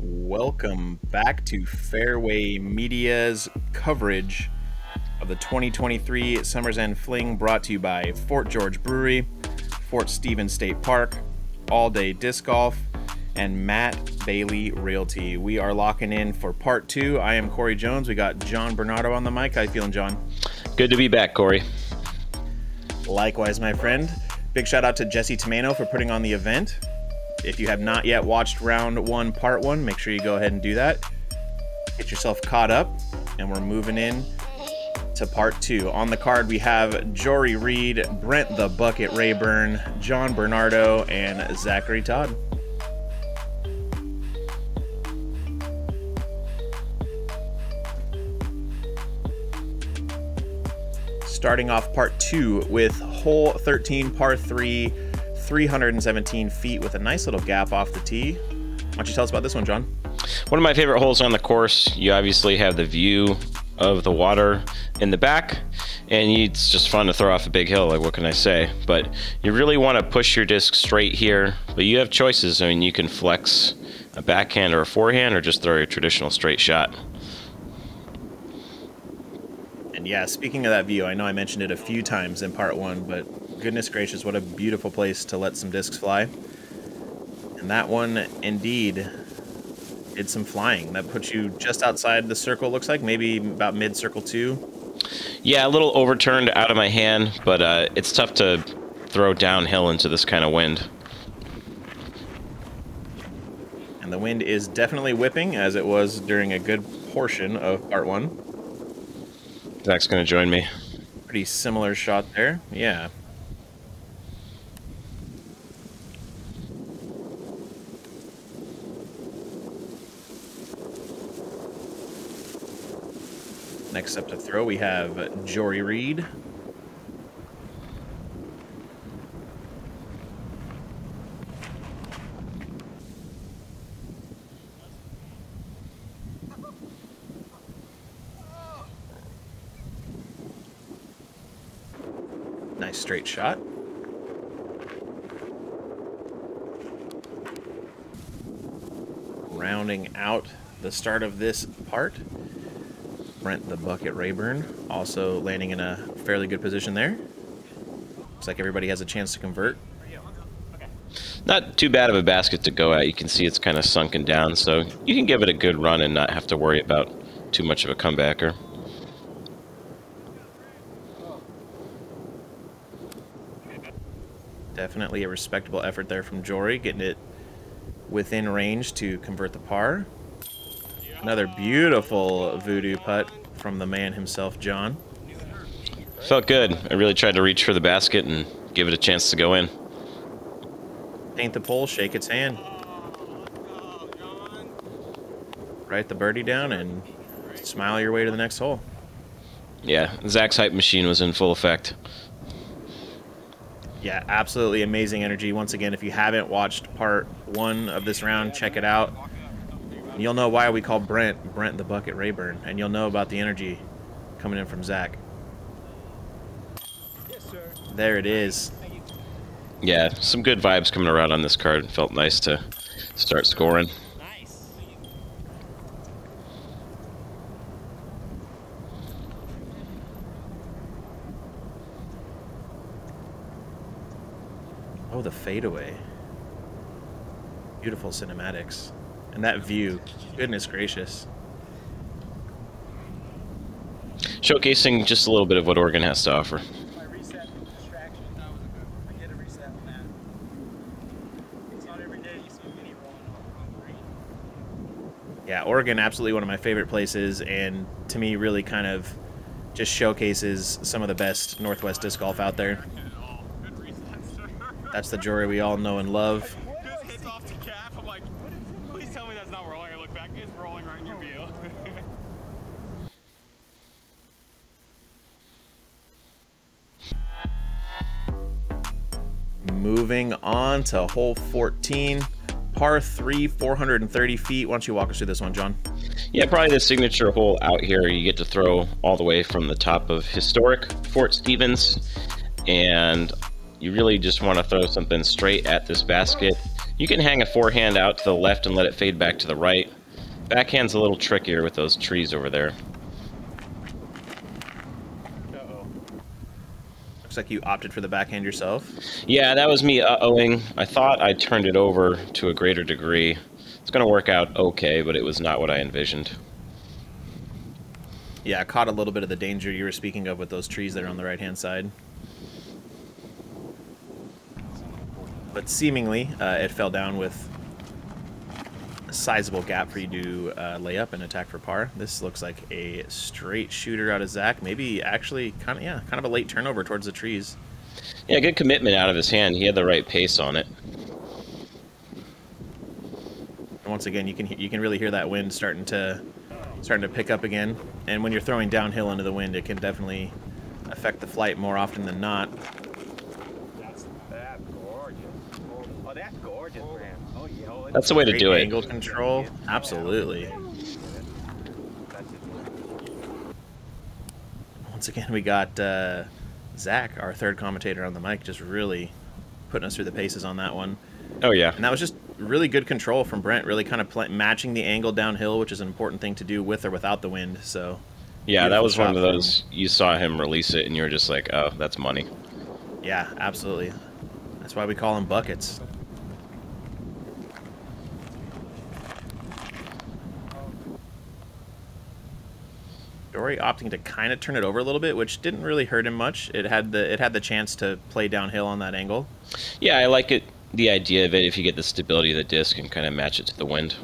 Welcome back to Fairway Media's coverage of the 2023 Summer's End Fling, brought to you by Fort George Brewery, Fort Stevens State Park, All Day Disc Golf, and Matt Bailey Realty. We are locking in for part 2. I am Cory Jones. We got John Bernardo on the mic. How you feeling, John? Good to be back, Cory. Likewise, my friend. Big shout out to Jesse Tomaino for putting on the event. If you have not yet watched round 1, part 1, make sure you go ahead and do that. Get yourself caught up, and we're moving in to part 2. On the card, we have Jory Reid, Brent the Bucket Rayburn, John Bernardo, and Zachary Todd. Starting off part 2 with hole 13, par 3, 317 feet with a nice little gap off the tee. Why don't you tell us about this one, John? One of my favorite holes on the course. You obviously have the view of the water in the back, and it's just fun to throw off a big hill, like what can I say? But you really want to push your disc straight here, but you have choices. I mean, you can flex a backhand or a forehand, or just throw your traditional straight shot. And yeah, speaking of that view, I know I mentioned it a few times in part 1, but goodness gracious, what a beautiful place to let some discs fly. And that one indeed did some flying. That puts you just outside the circle, looks like, maybe about mid-circle 2. Yeah, a little overturned out of my hand, but it's tough to throw downhill into this kind of wind. And the wind is definitely whipping, as it was during a good portion of part 1. Zach's going to join me. Pretty similar shot there, yeah. Next up to throw, we have Jory Reid. Nice straight shot. Rounding out the start of this part, Brent the Bucket Rayburn, also landing in a fairly good position there. Looks like everybody has a chance to convert. Not too bad of a basket to go at. You can see it's kind of sunken down, so you can give it a good run and not have to worry about too much of a comebacker. Definitely a respectable effort there from Jory, getting it within range to convert the par. Another beautiful voodoo putt from the man himself, John. Felt good. I really tried to reach for the basket and give it a chance to go in. Paint the pole, shake its hand. Write the birdie down and smile your way to the next hole. Yeah, Zach's hype machine was in full effect. Yeah, absolutely amazing energy. Once again, if you haven't watched part 1 of this round, check it out. You'll know why we call Brent the Bucket Rayburn, and you'll know about the energy coming in from Zach. Yes, sir. There it is. Yeah, some good vibes coming around on this card. Felt nice to start scoring. Nice. Oh, the fadeaway. Beautiful cinematics. And that view, goodness gracious. Showcasing just a little bit of what Oregon has to offer. My reset distraction. That was a good. I get a reset on that. It's not every day you see a mini rolling on green. Yeah, Oregon, absolutely one of my favorite places, and to me really kind of just showcases some of the best Northwest disc golf out there. Good reset, sir. That's the Jory we all know and love. Just hits off the cap. I'm like, please tell me that's not rolling. I look back, it's rolling right in your view. Moving on to hole 14, par 3, 430 feet. Why don't you walk us through this one, John? Yeah, probably the signature hole out here. You get to throw all the way from the top of historic Fort Stevens, and you really just want to throw something straight at this basket. You can hang a forehand out to the left and let it fade back to the right. Backhand's a little trickier with those trees over there. Uh-oh. Looks like you opted for the backhand yourself. Yeah, that was me uh-ohing. I thought I turned it over to a greater degree. It's going to work out okay, but it was not what I envisioned. Yeah, I caught a little bit of the danger you were speaking of with those trees that are on the right-hand side. But seemingly, it fell down with a sizable gap for you to lay up and attack for par. This looks like a straight shooter out of Zach. Maybe actually kind of a late turnover towards the trees. Yeah, good commitment out of his hand. He had the right pace on it. And once again, you can really hear that wind starting to pick up again. And when you're throwing downhill into the wind, it can definitely affect the flight more often than not. That's gorgeous. Oh, that's gorgeous, Graham. Oh, yeah. Oh, That's the way to Great do it. angle control. Absolutely. Once again, we got Zach, our third commentator on the mic, just really putting us through the paces on that one. Oh, yeah. And that was just really good control from Brent, really kind of matching the angle downhill, which is an important thing to do with or without the wind. So, Yeah, that was one of shot those, you saw him release it and you were just like, oh, that's money. yeah, absolutely. That's why we call them buckets. Jory opting to kind of turn it over a little bit, which didn't really hurt him much. It had the chance to play downhill on that angle. Yeah, I like it. The idea of it, if you get the stability of the disc and kind of match it to the wind.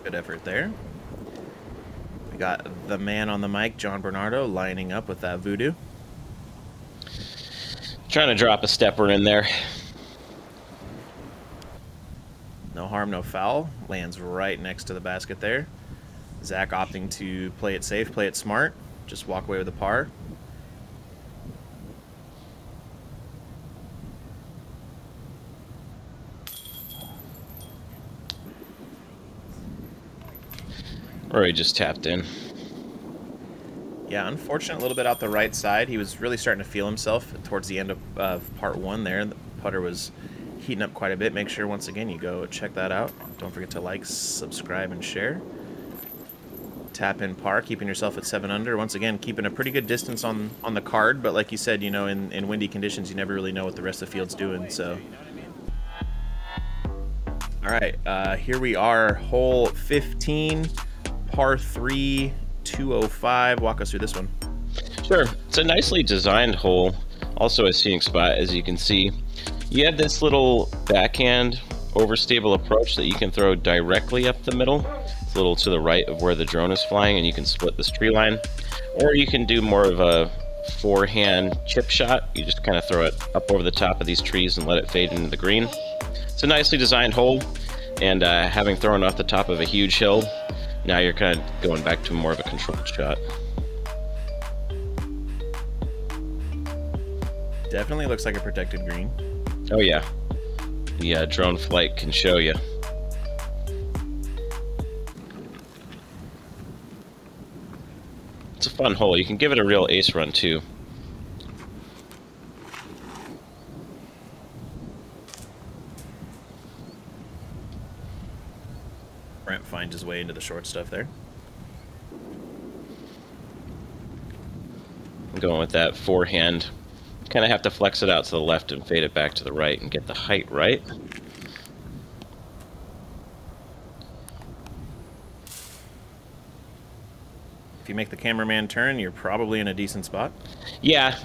Good effort there. We got the man on the mic, John Bernardo, lining up with that voodoo. Trying to drop a stepper in there. No harm, no foul. Lands right next to the basket there. Zach opting to play it safe, play it smart. Just walk away with a par. Rory just tapped in. Yeah, unfortunate, a little bit out the right side. He was really starting to feel himself towards the end of part one there. The putter was heating up quite a bit. Make sure, once again, you go check that out. Don't forget to like, subscribe, and share. Tap in par, keeping yourself at 7 under. Once again, keeping a pretty good distance on the card, but like you said, you know, in windy conditions, you never really know what the rest of the field's doing, so. All right, here we are, hole 15, par 3, 205. Walk us through this one. Sure. It's a nicely designed hole. Also a seeing spot, as you can see. You have this little backhand overstable approach that you can throw directly up the middle. It's a little to the right of where the drone is flying, and you can split this tree line. Or you can do more of a forehand chip shot. You just kind of throw it up over the top of these trees and let it fade into the green. It's a nicely designed hole, and having thrown off the top of a huge hill, now you're kind of going back to more of a controlled shot. Definitely looks like a protected green. Oh yeah, the drone flight can show you. It's a fun hole. You can give it a real ace run too. Brent finds his way into the short stuff there. I'm going with that forehand. Kind of have to flex it out to the left and fade it back to the right and get the height right. If you make the cameraman turn, you're probably in a decent spot. Yeah,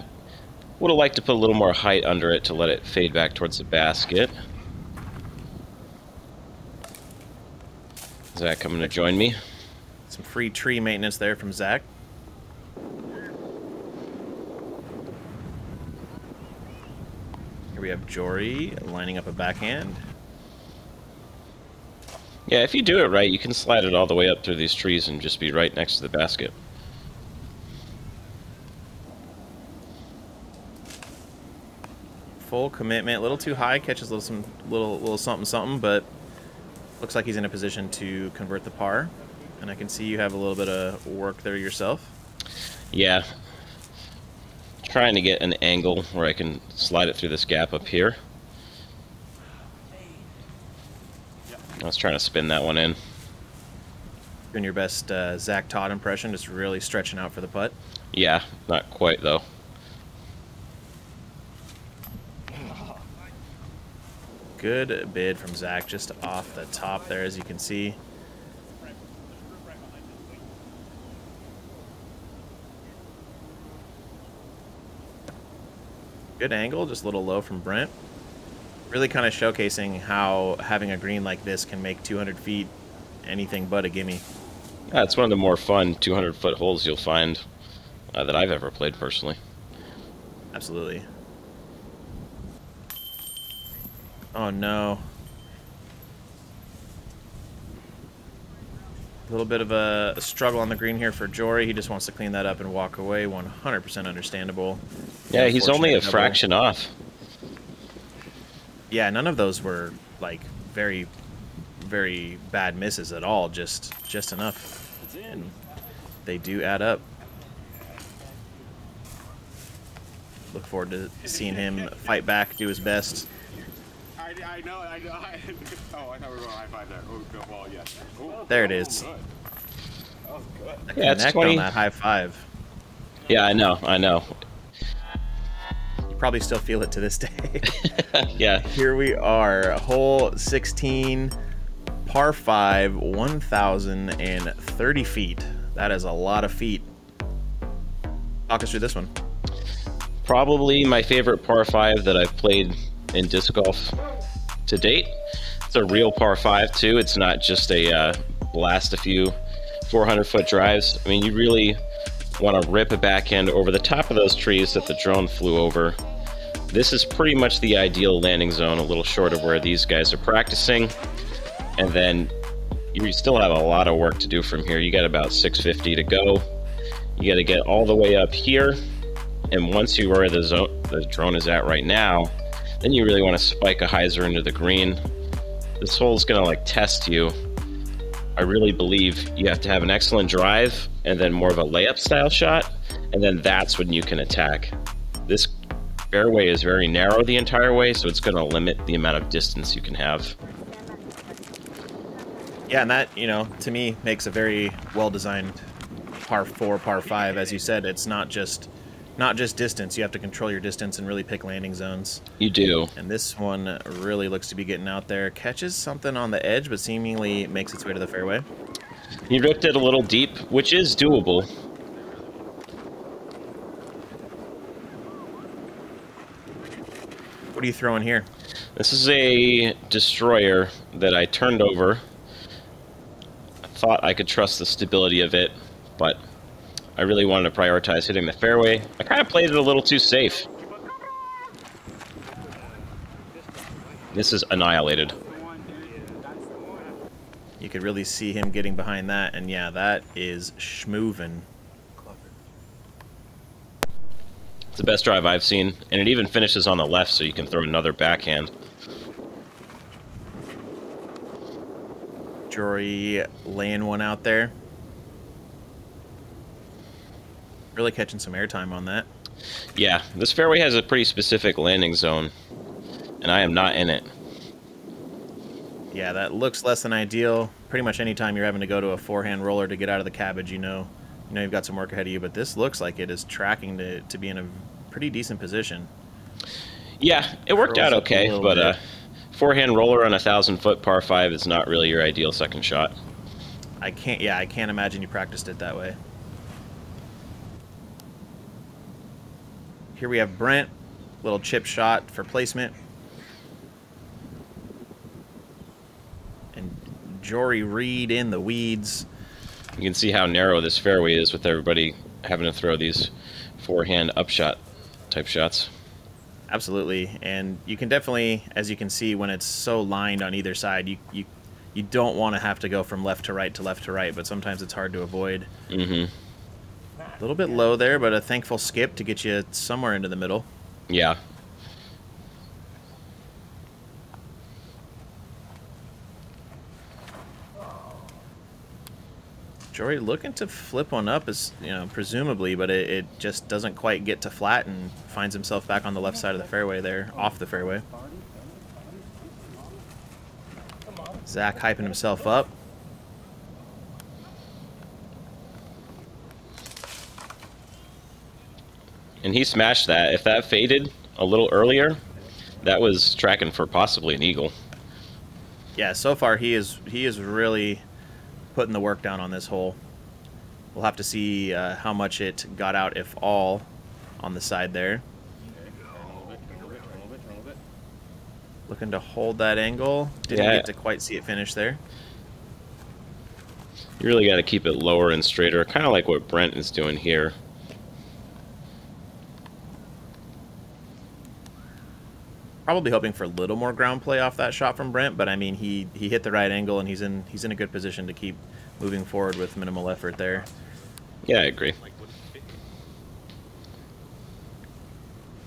would have liked to put a little more height under it to let it fade back towards the basket. Zach coming to join me. Some free tree maintenance there from Zach. Here we have Jory lining up a backhand. Yeah, if you do it right, you can slide it all the way up through these trees and just be right next to the basket. Full commitment, a little too high, catches a little something something, but looks like he's in a position to convert the par. And I can see you have a little bit of work there yourself. Yeah. Trying to get an angle where I can slide it through this gap up here. I was trying to spin that one in. Doing your best Zach Todd impression, just really stretching out for the putt. Yeah, not quite though. Good bid from Zach, just off the top there, as you can see. Good angle, just a little low from Brent. Really kind of showcasing how having a green like this can make 200 feet anything but a gimme. Yeah, it's one of the more fun 200-foot holes you'll find that I've ever played personally. Absolutely. Oh no. A little bit of a struggle on the green here for Jory. He just wants to clean that up and walk away. 100% understandable. Yeah, he's only a Double. fraction off. Yeah, none of those were like very, very bad misses at all. Just enough. And they do add up. Look forward to seeing him fight back, do his best. I know. Oh, I thought we were going high five there. Oh, good ball, yes. Oh, There it is. Good. That was good. Yeah, it's Connect 20. on that high five. Yeah, I know. You probably still feel it to this day. Yeah. Here we are, hole 16, par 5, 1,030 feet. That is a lot of feet. Talk us through this one. Probably my favorite par 5 that I've played in disc golf to date. It's a real par 5 too. It's not just a blast a few 400-foot drives. I mean, you really want to rip a backhand over the top of those trees that the drone flew over. This is pretty much the ideal landing zone, a little short of where these guys are practicing. And then you still have a lot of work to do from here. You got about 650 to go. You got to get all the way up here. And once you are where the drone is at right now, then you really want to spike a hyzer into the green. This hole is going to like test you. I really believe you have to have an excellent drive and then more of a layup style shot, and then that's when you can attack. This fairway is very narrow the entire way, so it's going to limit the amount of distance you can have. Yeah, and that, you know, to me makes a very well-designed par 4, par 5. As you said, it's not just distance. You have to control your distance and really pick landing zones. You do. And this one really looks to be getting out there. Catches something on the edge, but seemingly makes its way to the fairway. He ripped it a little deep, which is doable. What are you throwing here? This is a destroyer that I turned over. I thought I could trust the stability of it, but I really wanted to prioritize hitting the fairway. I kind of played it a little too safe. This is annihilated. You could really see him getting behind that, and yeah, that is schmoovin'. It's the best drive I've seen, and it even finishes on the left, so you can throw another backhand. Jory laying one out there. Really catching some airtime on that. Yeah, this fairway has a pretty specific landing zone, and I am not in it. Yeah, that looks less than ideal. Pretty much any time you're having to go to a forehand roller to get out of the cabbage, you know you've got some work ahead of you, but this looks like it is tracking to be in a pretty decent position. Yeah, it worked out okay, but forehand roller on a 1,000-foot par 5 is not really your ideal second shot. I can't imagine you practiced it that way. Here we have Brent, little chip shot for placement. And Jory Reid in the weeds. You can see how narrow this fairway is with everybody having to throw these forehand upshot type shots. Absolutely, and you can definitely, as you can see, when it's so lined on either side, you don't want to have to go from left to right, but sometimes it's hard to avoid. Mm-hmm. A little bit low there, but a thankful skip to get you somewhere into the middle. Yeah. Jory looking to flip one up, as you know, presumably, but it just doesn't quite get to flat and finds himself back on the left side of the fairway there, off the fairway. Zach hyping himself up. And he smashed that. If that faded a little earlier, that was tracking for possibly an eagle. Yeah, so far he is really putting the work down on this hole. We'll have to see how much it got out, if all, on the side there. Looking to hold that angle. Didn't get to quite see it finish there. You really got to keep it lower and straighter, kind of like what Brent is doing here. Probably hoping for a little more ground play off that shot from Brent, but I mean he hit the right angle and he's in a good position to keep moving forward with minimal effort there. Yeah, I agree.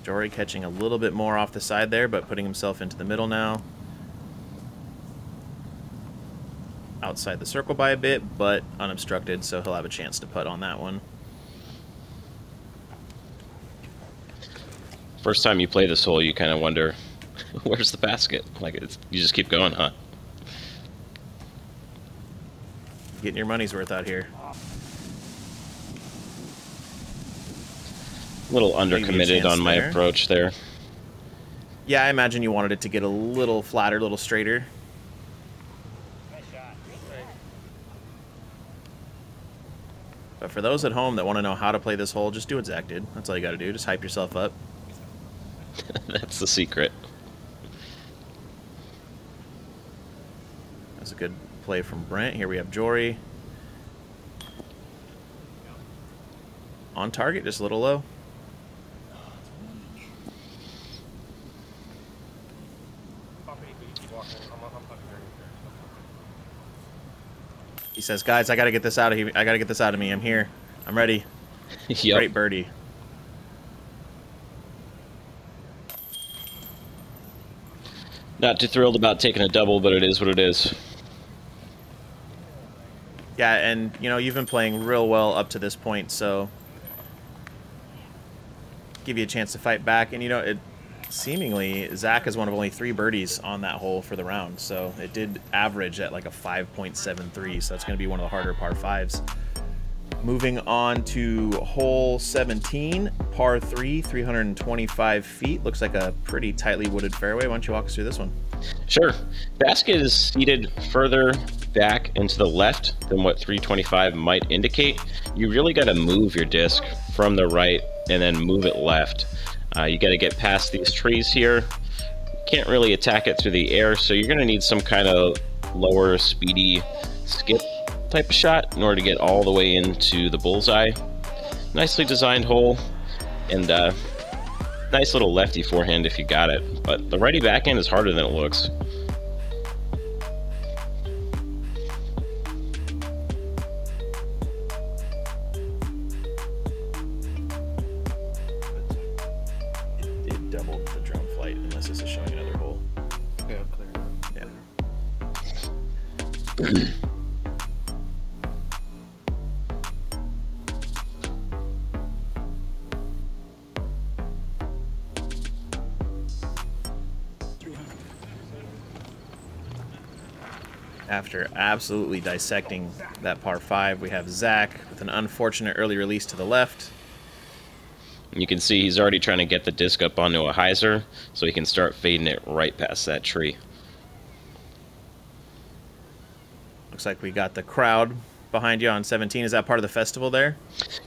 Jory catching a little bit more off the side there, but putting himself into the middle now. Outside the circle by a bit, but unobstructed, so he'll have a chance to putt on that one. First time you play this hole, you kind of wonder, where's the basket? Like, you just keep going, huh? Getting your money's worth out here. A little undercommitted on my approach there. Yeah, I imagine you wanted it to get a little flatter, a little straighter. Nice shot. But for those at home that want to know how to play this hole, just do what Zach did. That's all you got to do. Just hype yourself up. That's the secret. That's a good play from Brent. Here we have Jory. On target, just a little low. He says, guys, I got to get this out of here. I got to get this out of me. I'm here. I'm ready. Yep. Great birdie. Not too thrilled about taking a double, but it is what it is. Yeah, and, you know, you've been playing real well up to this point, so give you a chance to fight back. And, you know, seemingly, Zach is one of only 3 birdies on that hole for the round, so it did average at like a 5.73, so that's going to be one of the harder par 5s. Moving on to hole 17, par 3, 325 feet. Looks like a pretty tightly wooded fairway. Why don't you walk us through this one? Sure. Basket is seated further back and to the left than what 325 might indicate. You really got to move your disc from the right and then move it left. You got to get past these trees here. Can't really attack it through the air, so you're going to need some kind of lower speedy skip type of shot in order to get all the way into the bullseye. Nicely designed hole, and nice little lefty forehand if you got it, but the righty backhand is harder than it looks. It doubled the drone flight, unless this is showing another hole. Yeah, clear. Yeah. After absolutely dissecting that par 5, we have Zach with an unfortunate early release to the left. You can see he's already trying to get the disc up onto a hyzer so he can start fading it right past that tree. Looks like we got the crowd behind you on 17. Is that part of the festival there?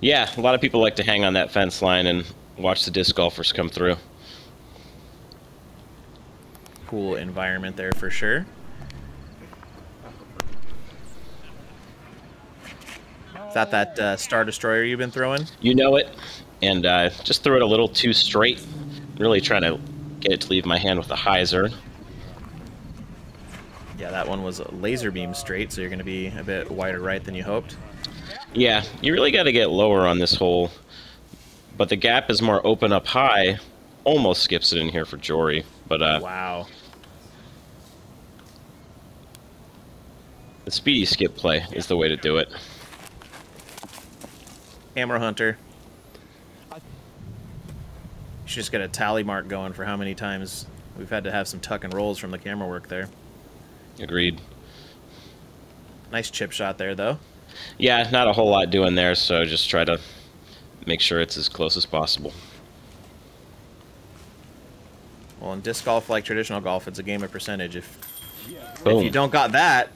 Yeah, a lot of people like to hang on that fence line and watch the disc golfers come through. Cool environment there for sure. Is that Star Destroyer you've been throwing? You know it, and just threw it a little too straight. Really trying to get it to leave my hand with a hyzer. Yeah, that one was a laser beam straight, so you're going to be a bit wider right than you hoped. Yeah, you really got to get lower on this hole, but the gap is more open up high. Almost skips it in here for Jory, but wow. The speedy skip play is the way to do it. Camera hunter. You should just get a tally mark going for how many times we've had to have some tuck and rolls from the camera work there. Agreed. Nice chip shot there, though. Yeah, not a whole lot doing there, so just try to make sure it's as close as possible. Well, in disc golf, like traditional golf, it's a game of percentage. If Boom. you don't got that,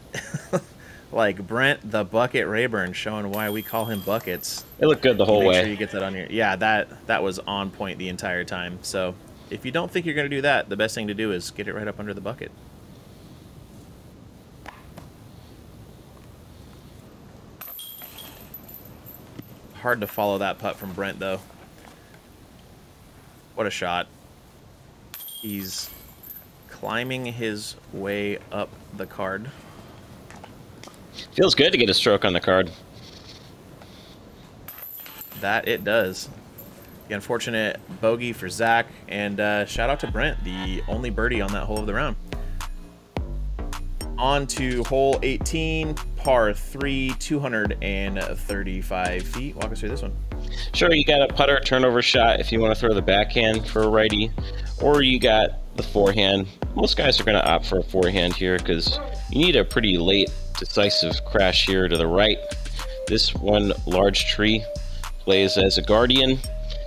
like Brent the Bucket Rayburn, showing why we call him Buckets. It looked good the whole Make way. sure you get that on your... Yeah, that was on point the entire time. So if you don't think you're going to do that, the best thing to do is get it right up under the bucket. Hard to follow that putt from Brent, though. What a shot. He's climbing his way up the card. Feels good to get a stroke on the card. That it does. The unfortunate bogey for Zach, and shout out to Brent, the only birdie on that hole of the round. On to hole 18, par 3, 235 feet. Walk us through this one. Sure, you got a putter turnover shot if you want to throw the backhand for a righty, or you got the forehand. Most guys are going to opt for a forehand here because you need a pretty late decisive crash here to the right. This one large tree plays as a guardian.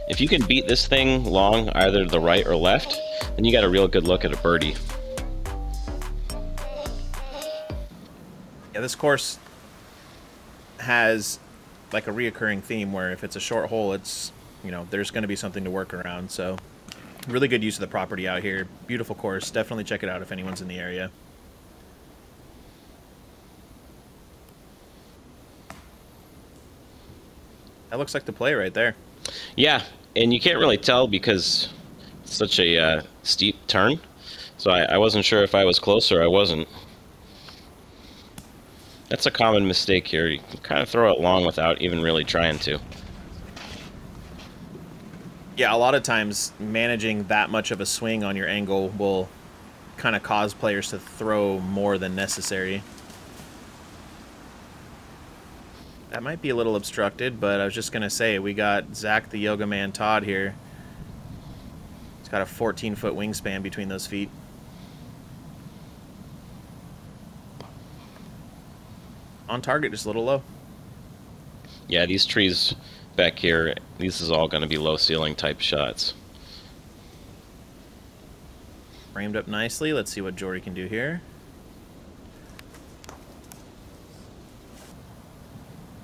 If you can beat this thing long either to the right or left, then you got a real good look at a birdie. Yeah, this course has like a reoccurring theme where if it's a short hole, it's, you know, there's going to be something to work around. So really good use of the property out here. Beautiful course. Definitely check it out if anyone's in the area. That looks like the play right there. Yeah, and you can't really tell because it's such a steep turn. So I wasn't sure if I was close or I wasn't. That's a common mistake here. You can kind of throw it long without even really trying to. Yeah, a lot of times managing that much of a swing on your angle will kind of cause players to throw more than necessary. That might be a little obstructed, but I was just going to say, we got Zach the Yoga Man Todd here. He's got a 14-foot wingspan between those feet. On target, just a little low. Yeah, these trees back here, this is all going to be low ceiling type shots. Framed up nicely. Let's see what Jory can do here.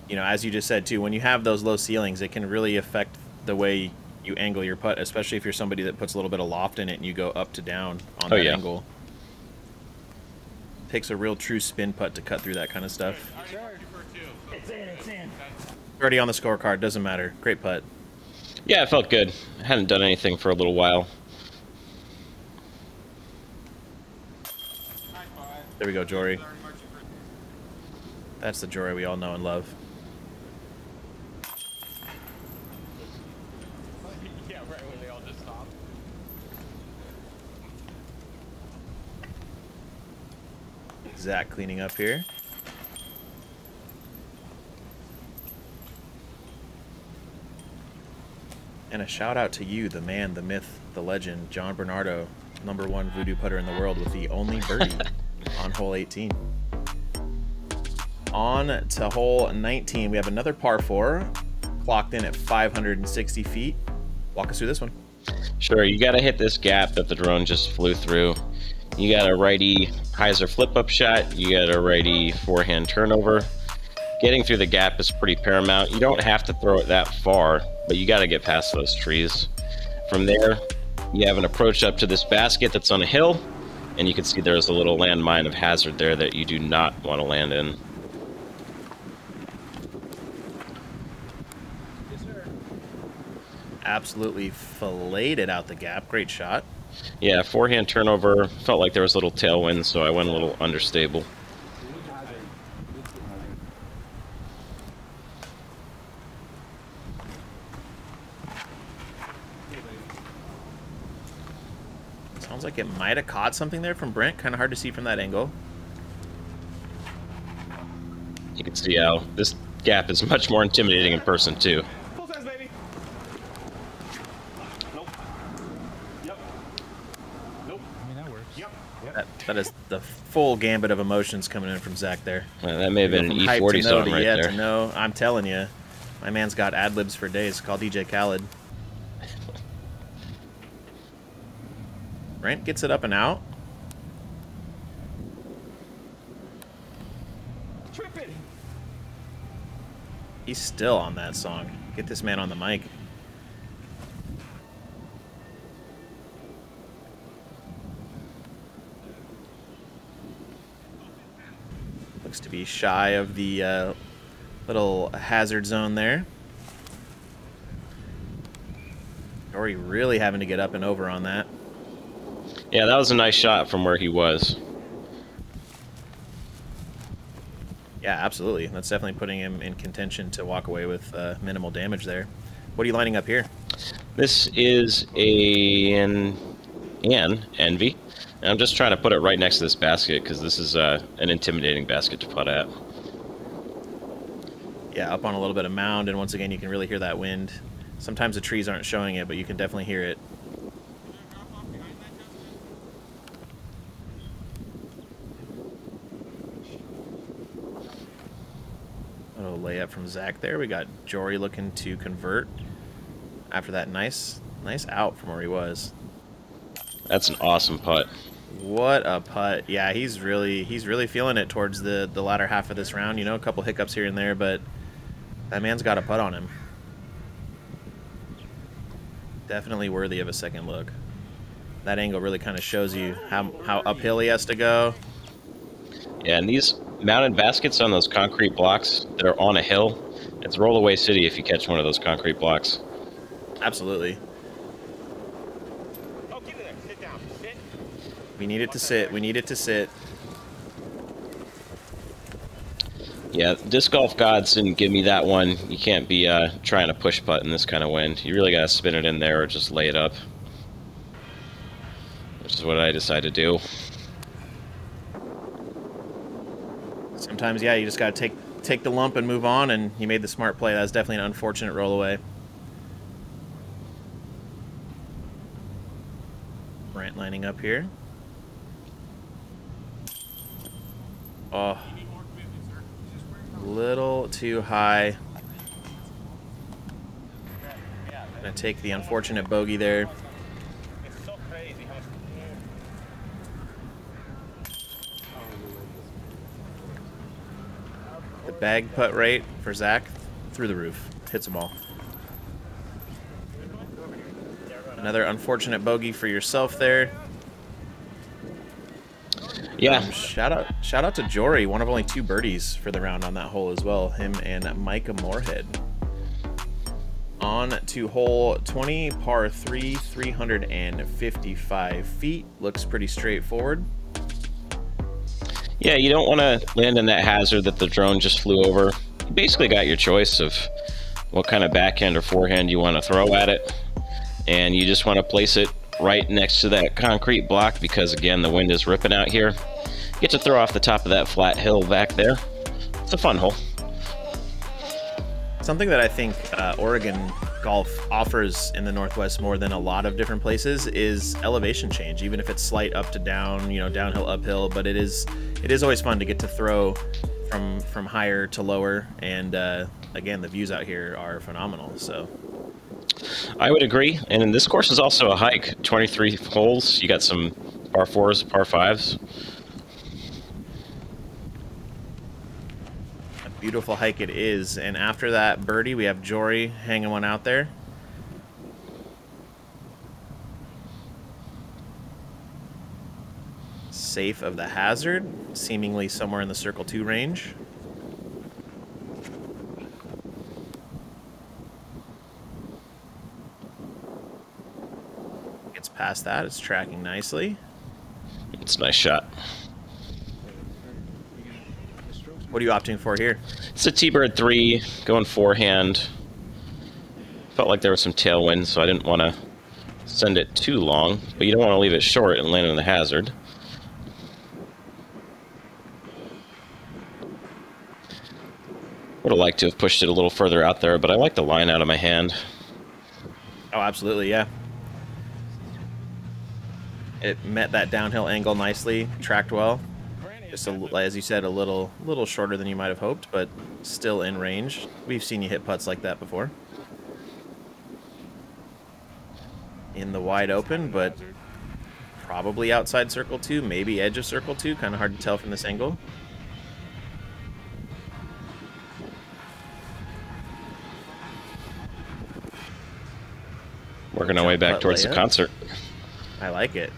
You know, as you just said too, when you have those low ceilings, it can really affect the way you angle your putt, especially if you're somebody that puts a little bit of loft in it and you go up to down on that angle. Takes a real true spin putt to cut through that kind of stuff. It's in. Already on the scorecard, doesn't matter. Great putt. Yeah, it felt good. I hadn't done anything for a little while. There we go, Jory. That's the Jory we all know and love. Yeah, right when they all just stop. Zach cleaning up here. And a shout out to you, the man, the myth, the legend, John Bernardo, #1 voodoo putter in the world with the only birdie on hole 18. On to hole 19, we have another par 4, clocked in at 560 feet. Walk us through this one. Sure, you got to hit this gap that the drone just flew through. You got a righty hyzer flip-up shot. You got a righty forehand turnover. Getting through the gap is pretty paramount. You don't have to throw it that far, but you got to get past those trees. From there, you have an approach up to this basket that's on a hill, and you can see there's a little landmine of hazard there that you do not want to land in. Yes, sir. Absolutely filleted out the gap. Great shot. Yeah, forehand turnover. Felt like there was a little tailwind, so I went a little understable. Sounds like it might have caught something there from Brent. Kind of hard to see from that angle. You can see how this gap is much more intimidating in person, too. That is the full gambit of emotions coming in from Zach there. Well, that may have been an From hype E40 to no song to right yeah there. to no. I'm telling you, my man's got ad libs for days. Call DJ Khaled. Brent gets it up and out. Tripping. He's still on that song. Get this man on the mic. Looks to be shy of the little hazard zone there. Jory really having to get up and over on that. Yeah, that was a nice shot from where he was. Yeah, absolutely. That's definitely putting him in contention to walk away with minimal damage there. What are you lining up here? This is an Envy. And I'm just trying to put it right next to this basket because this is an intimidating basket to putt at. Yeah, up on a little bit of mound, and once again, you can really hear that wind. Sometimes the trees aren't showing it, but you can definitely hear it. A little layup from Zach there. We got Jory looking to convert after that nice out from where he was. That's an awesome putt. What a putt. Yeah, he's really feeling it towards the latter half of this round. You know, a couple hiccups here and there, but that man's got a putt on him. Definitely worthy of a second look. That angle really kind of shows you how uphill he has to go. Yeah, and these mounted baskets on those concrete blocks that are on a hill, it's rollaway city if you catch one of those concrete blocks. Absolutely. Oh, get in there. Sit down. Sit. We need it to sit. We need it to sit. Yeah, disc golf gods didn't give me that one. You can't be trying to push putt in this kind of wind. You really got to spin it in there or just lay it up, which is what I decided to do. Sometimes, yeah, you just got to take the lump and move on, and he made the smart play. That's definitely an unfortunate roll away. Brent lining up here. Oh, little too high. Gonna take the unfortunate bogey there. It's so crazy how much. The bag putt rate for Zach through the roof. Hits them all. Another unfortunate bogey for yourself there. Yeah. Shout out to Jory, one of only 2 birdies for the round on that hole as well. Him and Micah Moorhead. On to hole 20, par 3, 355 feet. Looks pretty straightforward. Yeah, you don't want to land in that hazard that the drone just flew over. You basically got your choice of what kind of backhand or forehand you want to throw at it. And you just want to place it right next to that concrete block because, again, the wind is ripping out here. Get to throw off the top of that flat hill back there. It's a fun hole. Something that I think Oregon golf offers in the Northwest more than a lot of different places is elevation change, even if it's slight up to down, you know, downhill, uphill. But it is always fun to get to throw from higher to lower, and again, the views out here are phenomenal. So I would agree. And this course is also a hike. 23 holes. You got some par 4s, par 5s. beautiful hike it is. And after that birdie, we have Jory hanging one out there. Safe of the hazard, seemingly somewhere in the circle 2 range. Gets past that, it's tracking nicely. It's a nice shot. What are you opting for here? It's a T-bird 3, going forehand. Felt like there was some tailwind, so I didn't want to send it too long, but you don't want to leave it short and land in the hazard. Would have liked to have pushed it a little further out there, but I like the line out of my hand. Oh, absolutely, yeah. It met that downhill angle nicely, tracked well. Just, as you said, a little shorter than you might have hoped, but still in range. We've seen you hit putts like that before. In the wide open, but probably outside circle 2, maybe edge of circle 2. Kind of hard to tell from this angle. Working our way back towards the concert. I like it.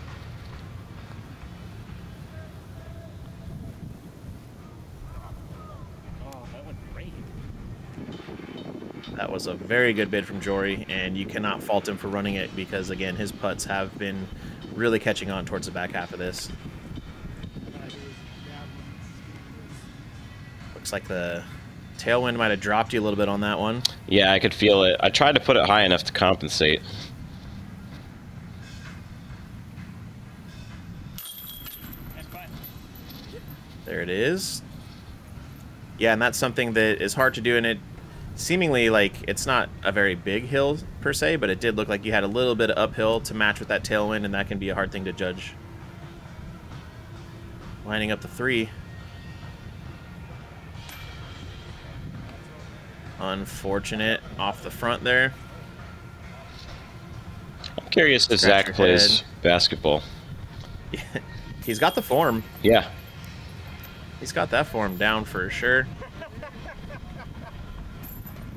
That was a very good bid from Jory, and you cannot fault him for running it because, again, his putts have been really catching on towards the back half of this. Looks like the tailwind might have dropped you a little bit on that one. Yeah, I could feel it. I tried to put it high enough to compensate. There it is. Yeah, and that's something that is hard to do, and it seemingly, like, it's not a very big hill per se, but it did look like you had a little bit of uphill to match with that tailwind, and that can be a hard thing to judge. Lining up the 3. Unfortunate off the front there. I'm curious if Zach plays basketball. Yeah, he's got the form. Yeah. He's got that form down for sure.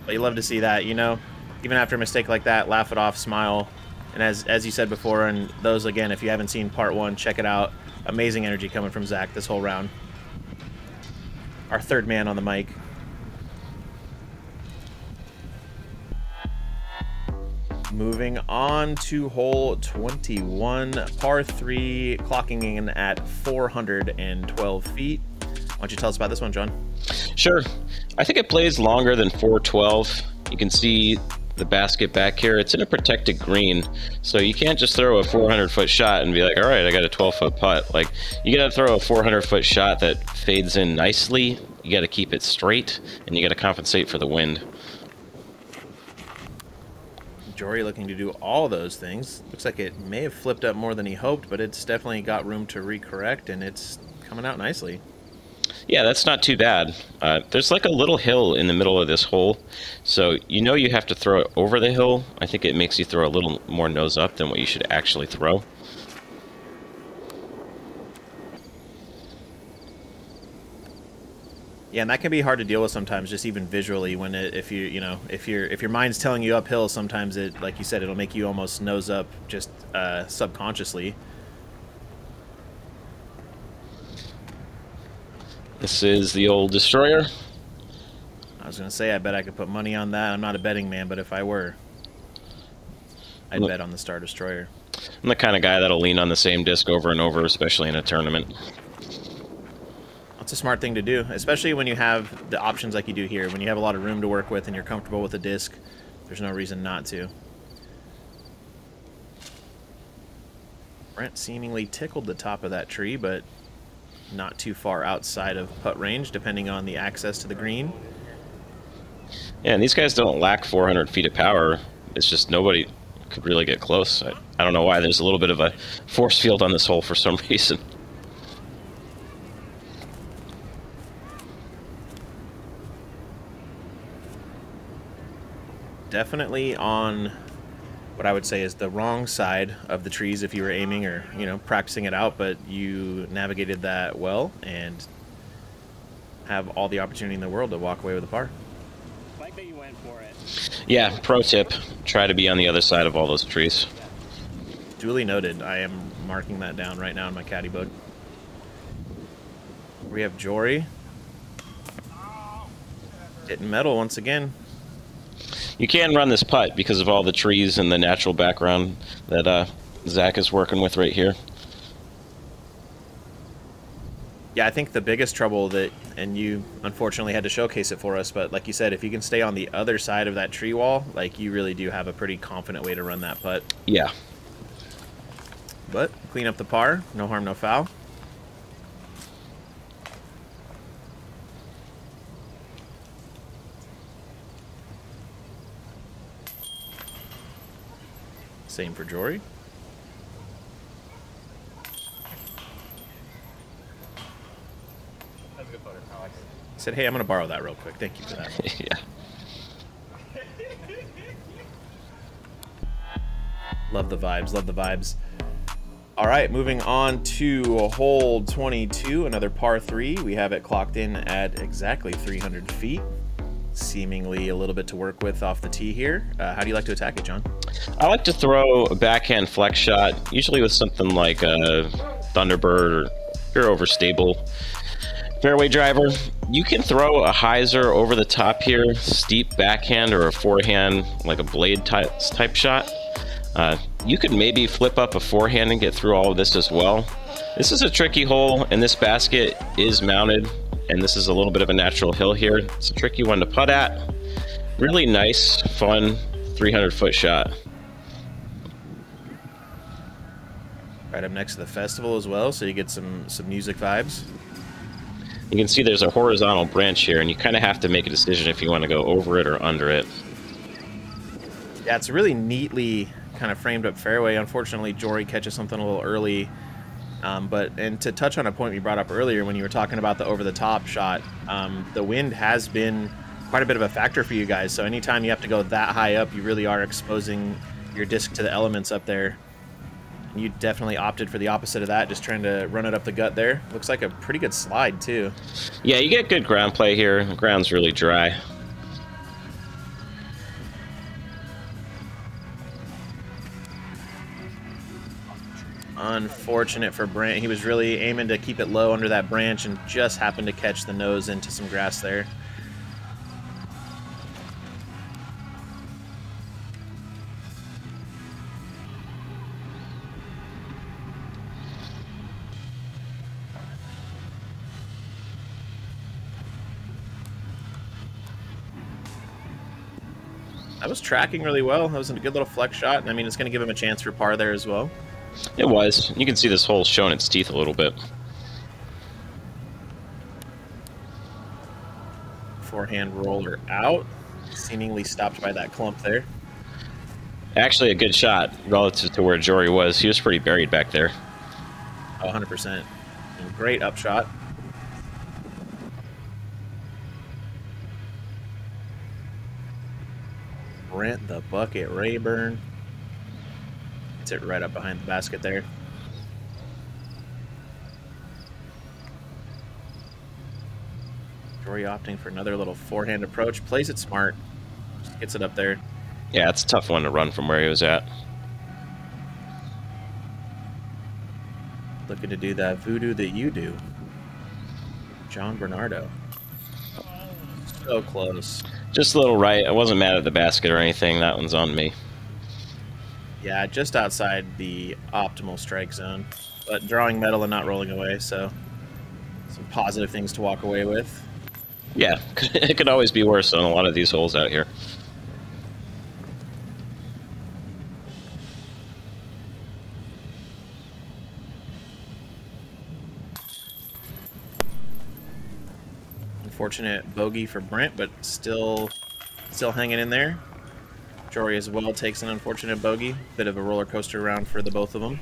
But you love to see that, you know, even after a mistake like that, laugh it off, smile. And as you said before, and those, again, if you haven't seen part 1, check it out. Amazing energy coming from Zach this whole round. Our third man on the mic. Moving on to hole 21, par 3, clocking in at 412 feet. Why don't you tell us about this one, John? Sure. I think it plays longer than 412. You can see the basket back here. It's in a protected green, so you can't just throw a 400-foot shot and be like, all right, I got a 12-foot putt. Like, you got to throw a 400-foot shot that fades in nicely. You got to keep it straight, and you got to compensate for the wind. Jory looking to do all those things. Looks like it may have flipped up more than he hoped, but it's definitely got room to recorrect, and it's coming out nicely. Yeah, that's not too bad. There's like a little hill in the middle of this hole, so you know you have to throw it over the hill. I think it makes you throw a little more nose up than what you should actually throw. Yeah, and that can be hard to deal with sometimes, just even visually. When if your mind's telling you uphill, sometimes it, like you said, it'll make you almost nose up just subconsciously. This is the old destroyer. I was gonna say, I bet I could put money on that. I'm not a betting man, but if I were, I'd bet on the Star Destroyer. I'm the kind of guy that'll lean on the same disc over and over, especially in a tournament. It's a smart thing to do, especially when you have the options like you do here. When you have a lot of room to work with and you're comfortable with the disc, there's no reason not to. Brent seemingly tickled the top of that tree, but not too far outside of putt range, depending on the access to the green. Yeah, and these guys don't lack 400 feet of power. It's just nobody could really get close. I don't know why. There's a little bit of a force field on this hole for some reason. Definitely on what I would say is the wrong side of the trees if you were aiming or, you know, practicing it out, but you navigated that well and have all the opportunity in the world to walk away with a par. Like that you went for it. Yeah, pro tip, try to be on the other side of all those trees. Duly noted. I am marking that down right now in my caddy book. We have Jory hitting metal once again. You can run this putt because of all the trees and the natural background that Zach is working with right here. Yeah, I think the biggest trouble that, and you unfortunately had to showcase it for us, but like you said, if you can stay on the other side of that tree wall, like you really do have a pretty confident way to run that putt. Yeah. But clean up the par, no harm, no foul. Same for Jory. was a good putter. I like it. I said, hey, I'm going to borrow that real quick. Thank you for that. Yeah. Love the vibes. Love the vibes. All right, moving on to hole 22, another par 3. We have it clocked in at exactly 300 feet. Seemingly a little bit to work with off the tee here. How do you like to attack it, John? I like to throw a backhand flex shot, usually with something like a Thunderbird or pure overstable fairway driver. You can throw a hyzer over the top here, steep backhand or a forehand, like a blade type shot. You could maybe flip up a forehand and get through all of this as well. This is a tricky hole, and this basket is mounted, and this is a little bit of a natural hill here. It's a tricky one to putt at. Really nice, fun 300-foot shot. Right up next to the festival as well, so you get some music vibes. You can see there's a horizontal branch here, and you kind of have to make a decision if you want to go over it or under it. Yeah, it's a really neatly kind of framed up fairway. Unfortunately, Jory catches something a little early. And to touch on a point we brought up earlier when you were talking about the over-the-top shot, the wind has been quite a bit of a factor for you guys. So anytime you have to go that high up, you really are exposing your disc to the elements up there. And you definitely opted for the opposite of that, just trying to run it up the gut there. Looks like a pretty good slide, too. Yeah, you get good ground play here. The ground's really dry. Unfortunate for Brent. He was really aiming to keep it low under that branch and just happened to catch the nose into some grass there. That was tracking really well. That was a good little flex shot. And I mean, it's going to give him a chance for par there as well. It was. You can see this hole showing its teeth a little bit. Forehand roller out. Seemingly stopped by that clump there. Actually, a good shot relative to where Jory was. He was pretty buried back there. Oh, 100%. And great upshot. Brent the Bucket Rayburn. Hits it right up behind the basket there. Jory opting for another little forehand approach. Plays it smart. Just gets it up there. Yeah, it's a tough one to run from where he was at. Looking to do that voodoo that you do. John Bernardo. So close. Just a little right. I wasn't mad at the basket or anything. That one's on me. Yeah, just outside the optimal strike zone. But drawing metal and not rolling away, so some positive things to walk away with. Yeah, it could always be worse on a lot of these holes out here. Unfortunate bogey for Brent, but still hanging in there. Jory as well takes an unfortunate bogey. Bit of a roller coaster round for the both of them.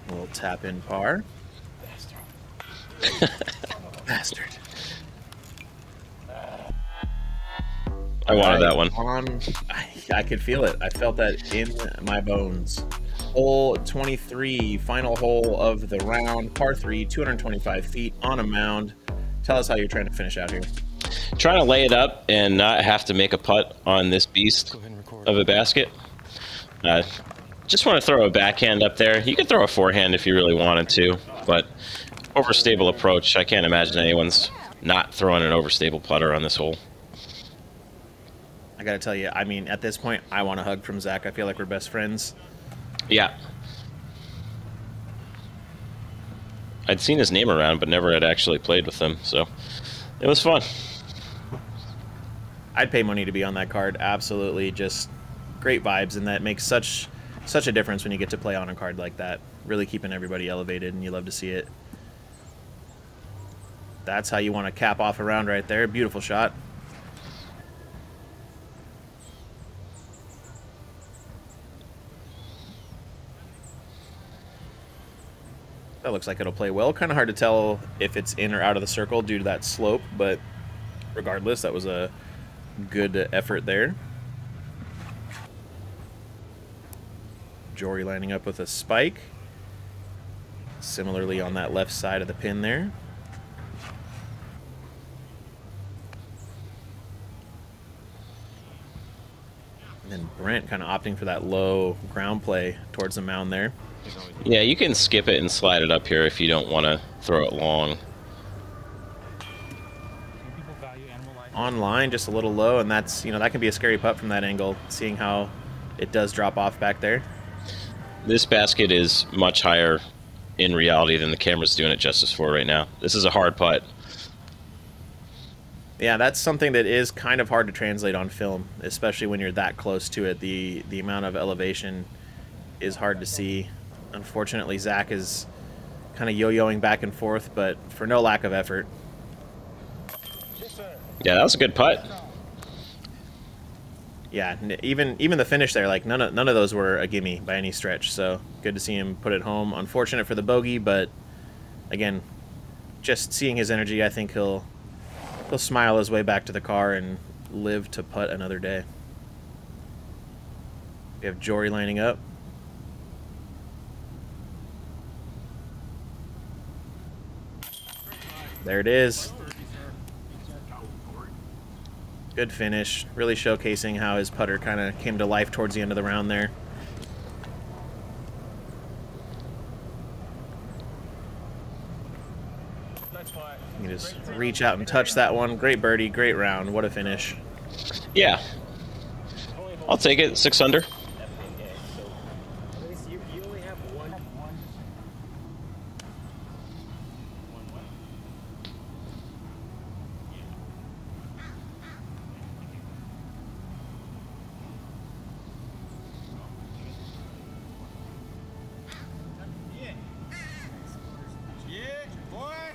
A little tap in par. Bastard. I wanted that one. I could feel it. I felt that in my bones. Hole 23, final hole of the round, par 3, 225 feet on a mound. Tell us how you're trying to finish out here. Trying to lay it up and not have to make a putt on this beast of a basket. Just want to throw a backhand up there. You could throw a forehand if you really wanted to, but overstable approach. I can't imagine anyone's not throwing an overstable putter on this hole. I got to tell you, I mean, at this point, I want a hug from Zach. I feel like we're best friends. Yeah. I'd seen his name around, but never had actually played with him, so it was fun. I'd pay money to be on that card. Absolutely, just great vibes, and that makes such a difference when you get to play on a card like that. Really keeping everybody elevated, and you love to see it. That's how you want to cap off a round right there. Beautiful shot. That looks like it'll play well. Kind of hard to tell if it's in or out of the circle due to that slope, but regardless, that was a good effort there. Jory lining up with a spike. Similarly on that left side of the pin there. And then Brent kind of opting for that low ground play towards the mound there. Yeah, you can skip it and slide it up here if you don't want to throw it long. On line, just a little low, and that's, you know, that can be a scary putt from that angle, seeing how it does drop off back there. This basket is much higher in reality than the camera's doing it justice for right now. This is a hard putt. Yeah, that's something that is kind of hard to translate on film, especially when you're that close to it. The amount of elevation is hard to see. Unfortunately, Zach is kind of yo-yoing back and forth, but for no lack of effort. Yeah, that was a good putt. Yeah, even the finish there, like none of those were a gimme by any stretch. So good to see him put it home. Unfortunate for the bogey, but again, just seeing his energy, I think he'll smile his way back to the car and live to putt another day. We have Jory lining up. There it is. Good finish, really showcasing how his putter kind of came to life towards the end of the round there. You can just reach out and touch that one. Great birdie, great round. What a finish. Yeah. I'll take it, 6 under.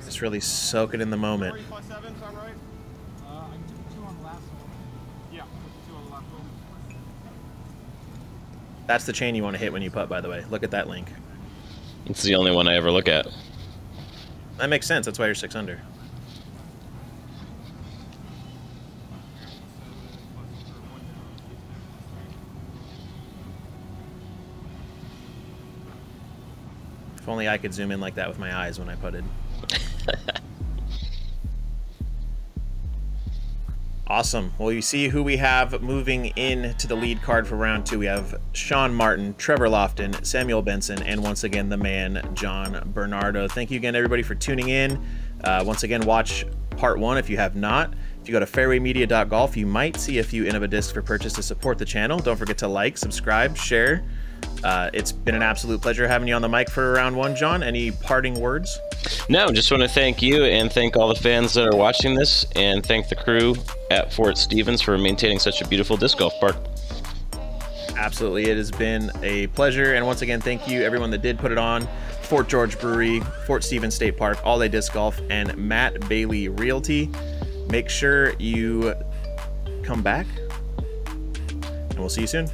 Just really soak it in the moment. That's the chain you want to hit when you putt, by the way. Look at that link. It's the only one I ever look at. That makes sense. That's why you're 6 under. If only I could zoom in like that with my eyes when I putted. Awesome. Well, you see who we have moving in to the lead card for round 2. We have Sean Martin, Trevor Lofton, Samuel Benson, and once again, the man, John Bernardo. Thank you again, everybody, for tuning in. Once again, watch part 1 if you have not. If you go to fairwaymedia.golf, you might see a few Innova discs for purchase to support the channel. Don't forget to like, subscribe, share. It's been an absolute pleasure having you on the mic for round 1, John. Any parting words? No, just want to thank you and thank all the fans that are watching this, and thank the crew at Fort Stevens for maintaining such a beautiful disc golf park. Absolutely, it has been a pleasure, and once again, thank you everyone that did put it on. Fort George Brewery, Fort Stevens State Park, All Day Disc Golf, and Matt Bailey Realty. Make sure you come back, and we'll see you soon.